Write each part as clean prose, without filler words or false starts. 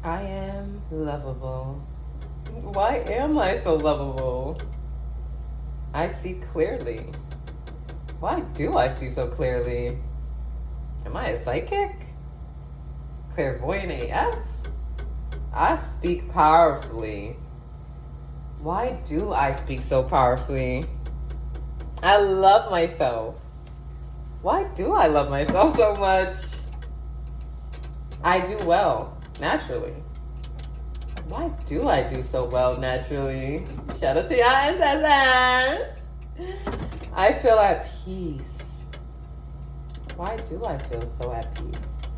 I am lovable. Why am I so lovable? I see clearly. Why do I see so clearly? Am I a psychic? Clairvoyant AF? I speak powerfully. Why do I speak so powerfully? I love myself. Why do I love myself so much? I do well, naturally. Why do I do so well naturally? Shout out to your ancestors. I feel at peace. Why do I feel so at peace?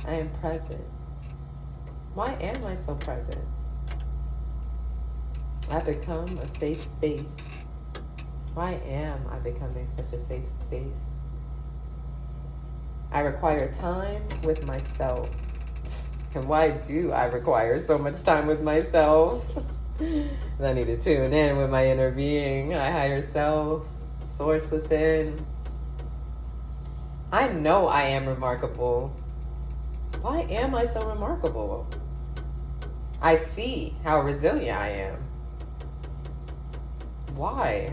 I am present. Why am I so present? I've become a safe space. Why am I becoming such a safe space? I require time with myself. And why do I require so much time with myself? I need to tune in with my inner being, my higher self, source within. I know I am remarkable. Why am I so remarkable? I see how resilient I am. Why?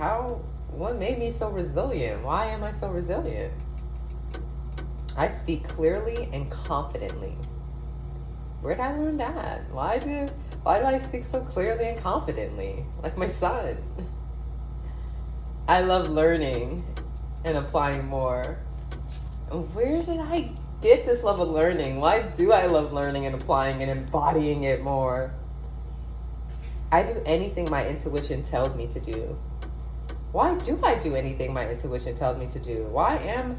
What made me so resilient? Why am I so resilient? I speak clearly and confidently. Where did I learn that? Why do I speak so clearly and confidently? Like my son. I love learning and applying more. Where did I get this love of learning? Why do I love learning and applying and embodying it more? I do anything my intuition tells me to do. Why do I do anything my intuition tells me to do? Why am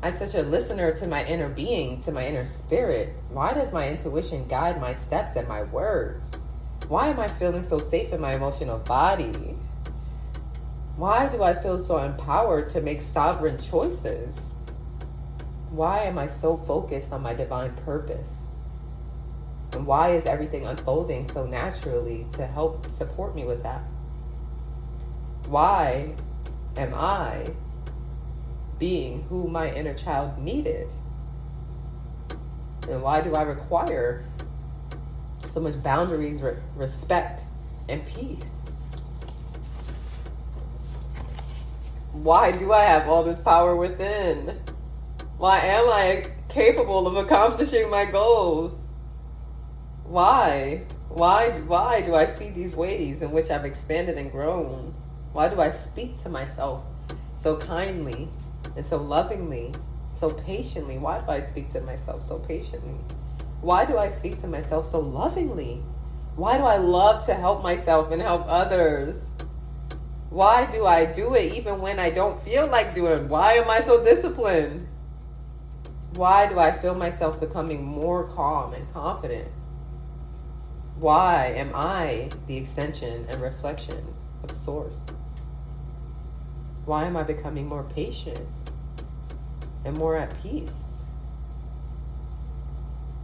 I such a listener to my inner being, to my inner spirit? Why does my intuition guide my steps and my words? Why am I feeling so safe in my emotional body? Why do I feel so empowered to make sovereign choices? Why am I so focused on my divine purpose? And why is everything unfolding so naturally to help support me with that? Why am I being who my inner child needed? And why do I require so much boundaries, respect, and peace? Why do I have all this power within? Why am I capable of accomplishing my goals? Why? Why do I see these ways in which I've expanded and grown? Why do I speak to myself so kindly and so lovingly, so patiently? Why do I speak to myself so patiently? Why do I speak to myself so lovingly? Why do I love to help myself and help others? Why do I do it even when I don't feel like doing it? Why am I so disciplined? Why do I feel myself becoming more calm and confident? Why am I the extension and reflection of Source? Why am I becoming more patient and more at peace?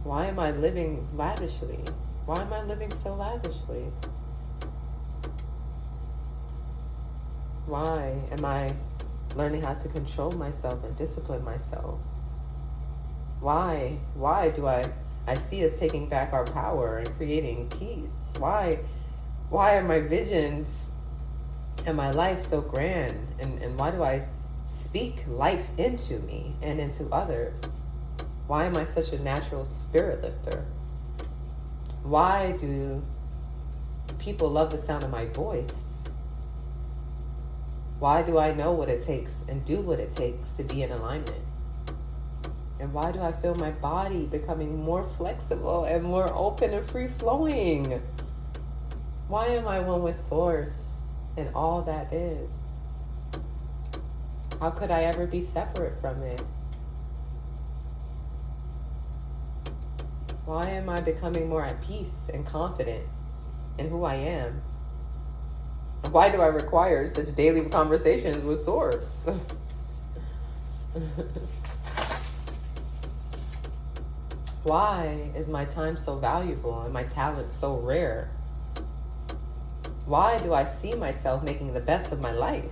Why am I living lavishly? Why am I living so lavishly? Why am I learning how to control myself and discipline myself? Why do I see us taking back our power and creating peace? Why are my visions and my life so grand? And why do I speak life into me and into others? Why am I such a natural spirit lifter? Why do people love the sound of my voice? Why do I know what it takes and do what it takes to be in alignment? And why do I feel my body becoming more flexible and more open and free-flowing? Why am I one with Source and all that is? How could I ever be separate from it? Why am I becoming more at peace and confident in who I am? Why do I require such daily conversations with Source? Why is my time so valuable and my talent so rare? Why do I see myself making the best of my life?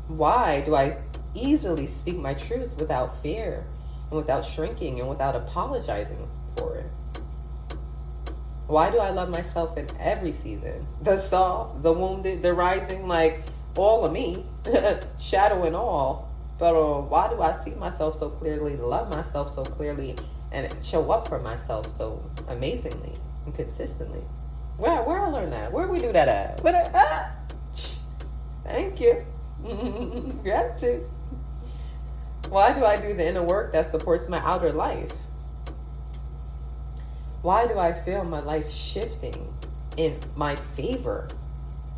Why do I easily speak my truth without fear and without shrinking and without apologizing for it? Why do I love myself in every season? The soft, the wounded, the rising, like all of me, shadow and all. But why do I see myself so clearly, love myself so clearly, and show up for myself so amazingly and consistently? Where I learned that? Where we do that at? Thank you. Gratitude. Why do I do the inner work that supports my outer life? Why do I feel my life shifting in my favor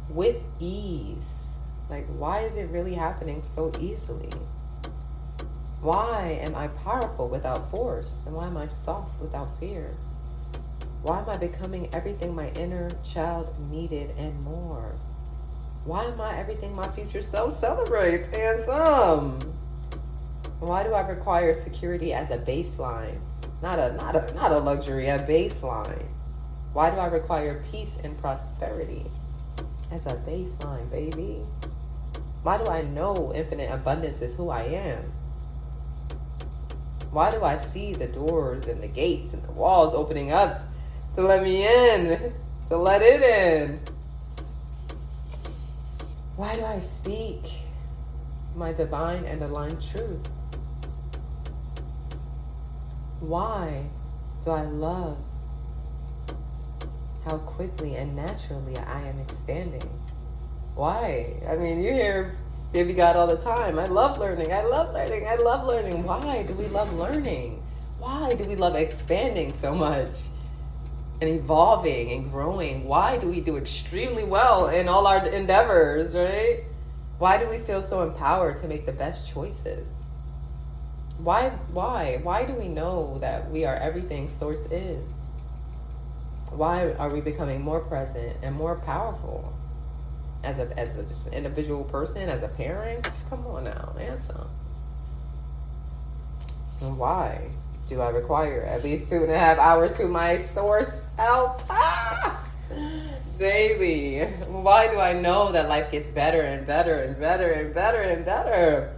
with ease? Like, why is it really happening so easily? Why am I powerful without force? And why am I soft without fear? Why am I becoming everything my inner child needed and more? Why am I everything my future self celebrates and some? Why do I require security as a baseline? Not a luxury, a baseline. Why do I require peace and prosperity as a baseline, baby? Why do I know infinite abundance is who I am? Why do I see the doors and the gates and the walls opening up to let me in, to let it in? Why do I speak my divine and aligned truth? Why do I love how quickly and naturally I am expanding? Why? I mean, you hear Baby God all the time. I love learning. I love learning. I love learning. Why do we love learning? Why do we love expanding so much and evolving and growing? Why do we do extremely well in all our endeavors, right? Why do we feel so empowered to make the best choices? Why do we know that we are everything Source is? Why are we becoming more present and more powerful as a just an individual person, as a parent? Just come on now, answer. And why do I require at least 2.5 hours to my Source self daily? Why do I know that life gets better and better and better and better and better?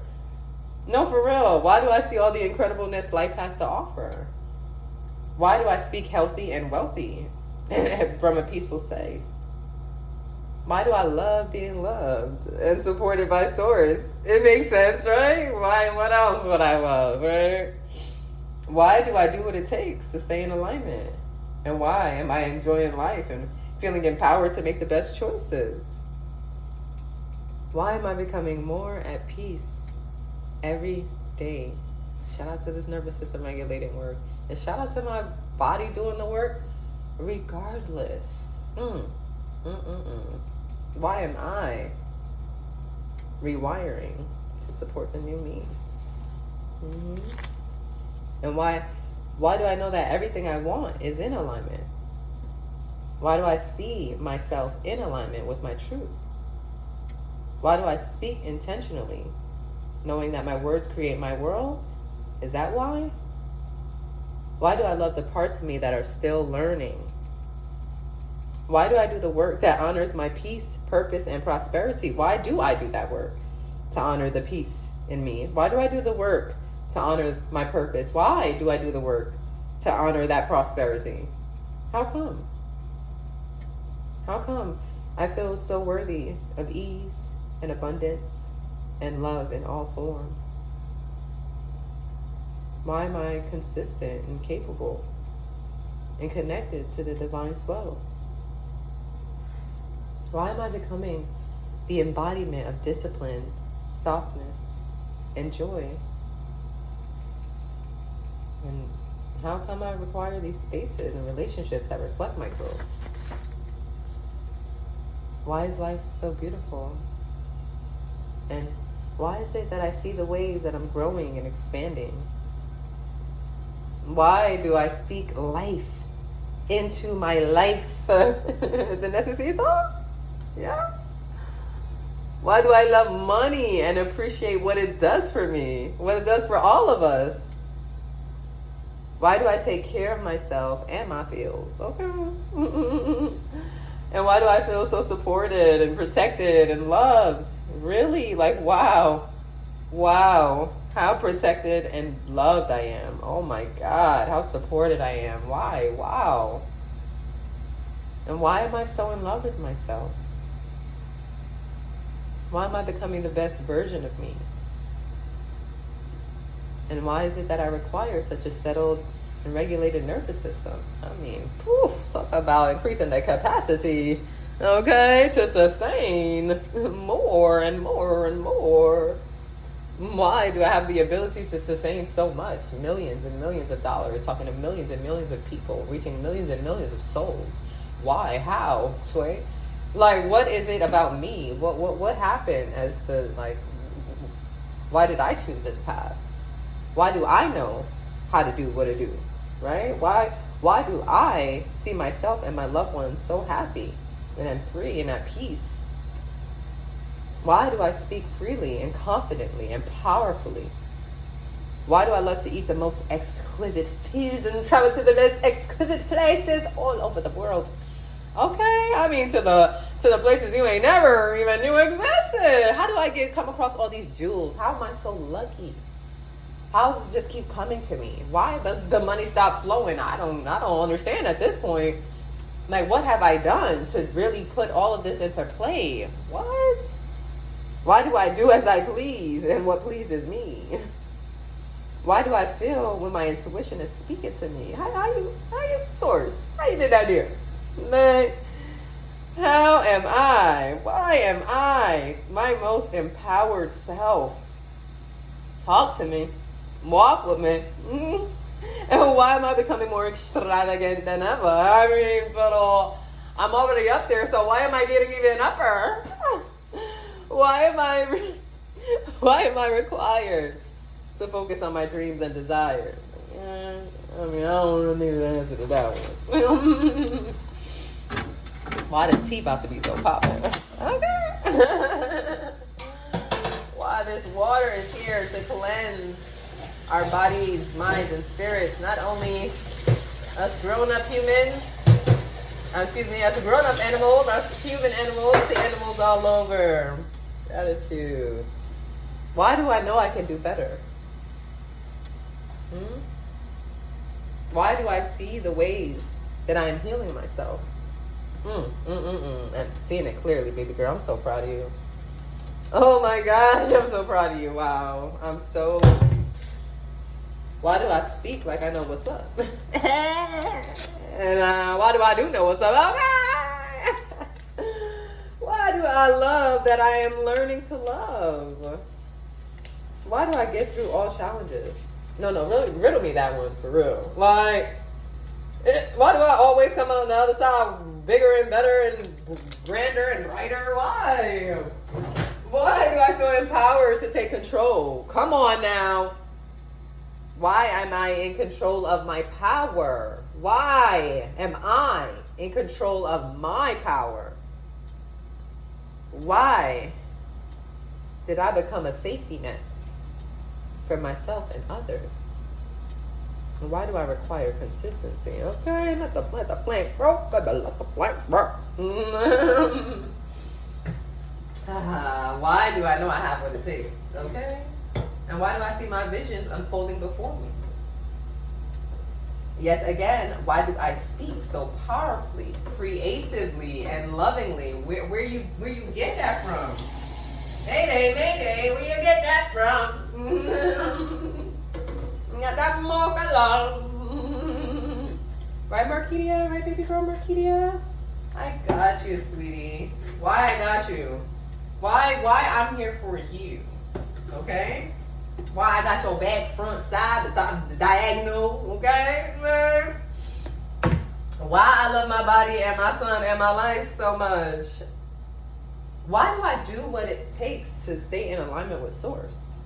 No, for real. Why do I see all the incredibleness life has to offer? Why do I speak healthy and wealthy from a peaceful space? Why do I love being loved and supported by Source? It makes sense, right? Why? What else would I love, right? Why do I do what it takes to stay in alignment? And why am I enjoying life and feeling empowered to make the best choices? Why am I becoming more at peace every day? Shout out to this nervous system regulating work. And shout out to my body doing the work regardless. Why am I rewiring to support the new me? And why do I know that everything I want is in alignment? Why do I see myself in alignment with my truth? Why do I speak intentionally, knowing that my words create my world? Is that why? Why do I love the parts of me that are still learning? Why do I do the work that honors my peace, purpose, and prosperity? Why do I do that work to honor the peace in me? Why do I do the work to honor my purpose? Why do I do the work to honor that prosperity? How come? How come I feel so worthy of ease and abundance and love in all forms? Why am I consistent and capable and connected to the divine flow? Why am I becoming the embodiment of discipline, softness, and joy? And how come I require these spaces and relationships that reflect my growth? Why is life so beautiful? And why is it that I see the ways that I'm growing and expanding? Why do I speak life into my life? Is it necessary thought? Yeah. Why do I love money and appreciate what it does for me? What it does for all of us? Why do I take care of myself and my feels? Okay. And why do I feel so supported and protected and loved? Really? Like, wow. Wow. How protected and loved I am. Oh my God, how supported I am. Why? Wow. And why am I so in love with myself? Why am I becoming the best version of me? And why is it that I require such a settled and regulated nervous system? I mean, talk about increasing the capacity, okay, to sustain more and more and more. Why do I have the ability to sustain so much? Millions and millions of dollars, talking to millions and millions of people, reaching millions and millions of souls. Why? How? Sway? Like, what is it about me? What happened as to, like, why did I choose this path? Why do I know how to do what I do? Right? Why do I see myself and my loved ones so happy and I'm free and at peace? Why do I speak freely and confidently and powerfully? Why do I love to eat the most exquisite foods and travel to the most exquisite places all over the world? Okay, I mean to the places you ain't never even knew existed. How do I come across all these jewels? How am I so lucky? How does it just keep coming to me? Why does the money stop flowing? I don't understand at this point. Like, what have I done to really put all of this into play? What? Why do I do as I please and what pleases me? Why do I feel when my intuition is speaking to me? How you source? How you did that there? Man, how am I? Why am I my most empowered self? Talk to me. Walk with me. And why am I becoming more extravagant than ever? I mean, but I'm already up there, so why am I getting even upper? Why am I required to focus on my dreams and desires? I mean, I don't really need an answer to that one. Why this tea about to be so popular? Okay. Why this water is here to cleanse our bodies, minds, and spirits. Not only us grown-up humans, us grown-up animals, us human animals, the animals all over. Gratitude. Why do I know I can do better? Why do I see the ways that I am healing myself? I'm seeing it clearly, baby girl. I'm so proud of you. Oh my gosh, I'm so proud of you. Wow. Why do I speak like I know what's up? And why do I do know what's up? Okay. Why do I love that I am learning to love? Why do I get through all challenges? No, really riddle me that one for real. Like, why do I always come out on the other side bigger and better and grander and brighter? Why? Why do I feel empowered to take control? Come on now. Why am I in control of my power? Why am I in control of my power? Why did I become a safety net for myself and others? And why do I require consistency? Okay, let the plank broke, let the plank broke. Why do I know I have what it takes? Okay? And why do I see my visions unfolding before me? Yet again, why do I speak so powerfully, creatively, and lovingly? Where you get that from? Mayday, where you get that from? You got that Moka love. Right, Marketia? Right, baby girl Marketia? I got you, sweetie. Why I got you? Why I'm here for you? Okay? Why I got your back, front, side, the top, the diagonal, okay, man? Why I love my body and my son and my life so much? Why do I do what it takes to stay in alignment with Source?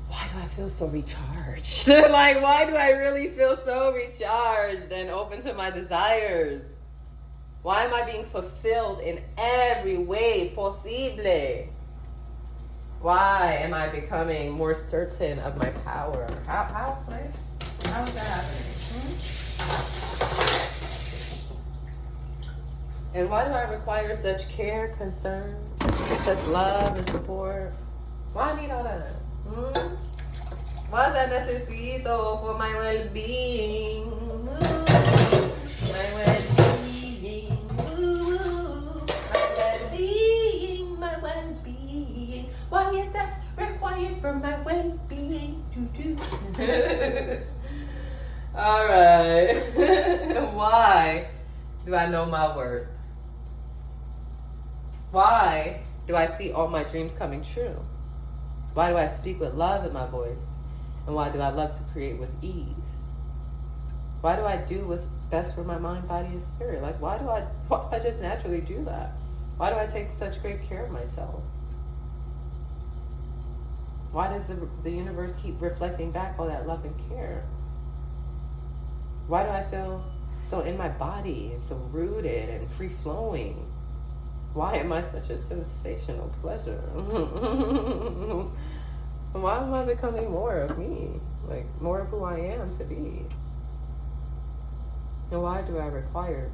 Why do I feel so recharged? Like, why do I really feel so recharged and open to my desires? Why am I being fulfilled in every way possible? Why am I becoming more certain of my power? How, Sway? How is that happening? And why do I require such care, concern, such love and support? Why I need all that? What I necesito for my well-being? My well-being. My well-being. Why is that required for my well-being to do? All right. Why do I know my worth? Why do I see all my dreams coming true? Why do I speak with love in my voice? And why do I love to create with ease? Why do I do what's best for my mind, body, and spirit? Like, why do I just naturally do that? Why do I take such great care of myself? Why does the universe keep reflecting back all that love and care? Why do I feel so in my body and so rooted and free-flowing? Why am I such a sensational pleasure? Why am I becoming more of me? Like, more of who I am to be? And why do I require